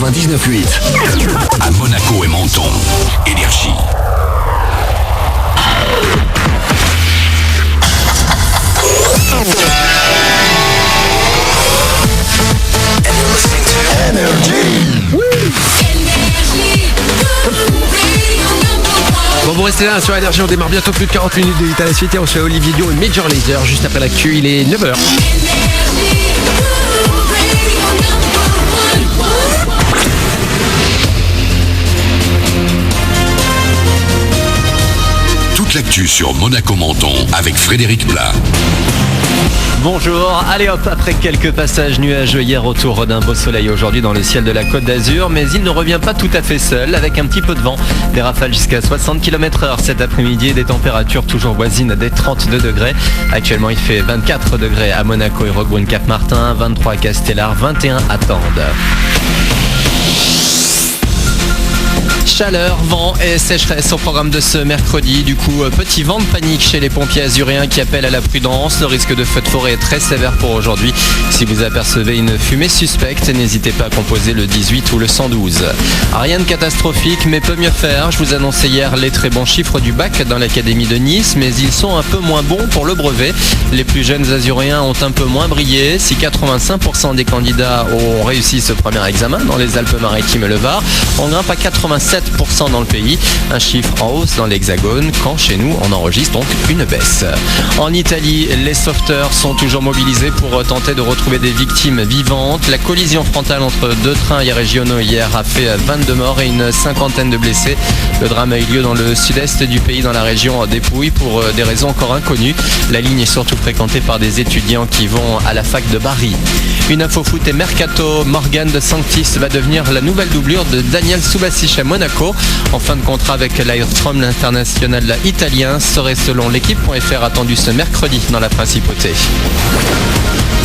99.8. À Monaco et Menton, Énergie. Bon, vous restez là sur Énergie, on démarre bientôt plus de 40 minutes de 8 à la suite et on se fait Olivier Dion et Major Lazer juste après l'actu, il est 9h. Toute l'actu sur Monaco Menton avec Frédéric Plat. Bonjour, allez hop, après quelques passages nuageux hier, retour d'un beau soleil aujourd'hui dans le ciel de la Côte d'Azur, mais il ne revient pas tout à fait seul, avec un petit peu de vent, des rafales jusqu'à 60 km/h cet après-midi et des températures toujours voisines des 32 degrés. Actuellement il fait 24 degrés à Monaco et Roquebrune Cap-Martin, 23 à Castellar, 21 à Tende. Chaleur, vent et sécheresse au programme de ce mercredi. Du coup, petit vent de panique chez les pompiers azuréens qui appellent à la prudence. Le risque de feu de forêt est très sévère pour aujourd'hui. Si vous apercevez une fumée suspecte, n'hésitez pas à composer le 18 ou le 112. Rien de catastrophique, mais peut mieux faire. Je vous annonçais hier les très bons chiffres du bac dans l'académie de Nice, mais ils sont un peu moins bons pour le brevet. Les plus jeunes azuréens ont un peu moins brillé. Si 85% des candidats ont réussi ce premier examen dans les Alpes-Maritimes et le Var, on grimpe à 87% dans le pays, un chiffre en hausse dans l'Hexagone, quand chez nous on enregistre donc une baisse. En Italie, les sauveteurs sont toujours mobilisés pour tenter de retrouver des victimes vivantes. La collision frontale entre deux trains régionaux hier a fait 22 morts et une cinquantaine de blessés. Le drame a eu lieu dans le sud-est du pays, dans la région des Pouilles, pour des raisons encore inconnues. La ligne est surtout fréquentée par des étudiants qui vont à la fac de Bari. Une info foot et mercato, Morgan de Sanctis va devenir la nouvelle doublure de Daniel Subasic à Monaco. En fin de contrat avec l'Airstrom, l'international italien serait selon l'équipe.fr attendu ce mercredi dans la principauté.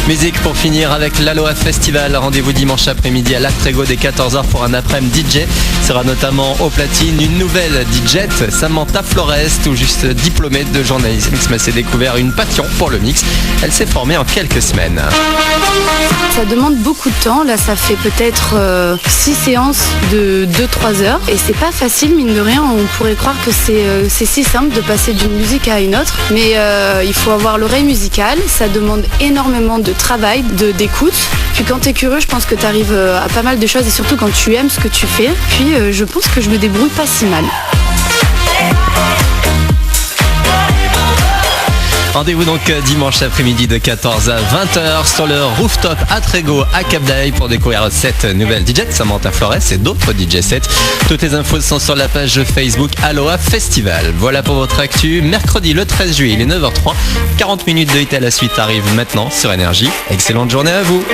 Musique pour finir avec l'Aloha Festival. Rendez-vous dimanche après-midi à l'Astrego dès 14h pour un après-midi DJ. Sera notamment au platine une nouvelle DJette, Samantha Flores, tout juste diplômée de journalisme, mais s'est découvert une passion pour le mix. Elle s'est formée en quelques semaines. Ça demande beaucoup de temps. Là, ça fait peut-être 6 séances de 2-3 heures. Et c'est pas facile, mine de rien. On pourrait croire que c'est si simple de passer d'une musique à une autre. Mais il faut avoir l'oreille musicale. Ça demande énormément de travail, d'écoute. Puis quand tu es curieux, je pense que tu arrives à pas mal de choses. Et surtout quand tu aimes ce que tu fais. Puis je pense que je me débrouille pas si mal. Rendez-vous donc dimanche après-midi de 14 à 20h sur le rooftop Astrego à Cap d'Aille pour découvrir cette nouvelle DJ, Samantha Flores et d'autres DJ sets. Toutes les infos sont sur la page Facebook Aloha Festival. Voilà pour votre actu. Mercredi le 13 juillet, il est 9h03. 40 minutes de hit à la suite arrivent maintenant sur Énergie. Excellente journée à vous.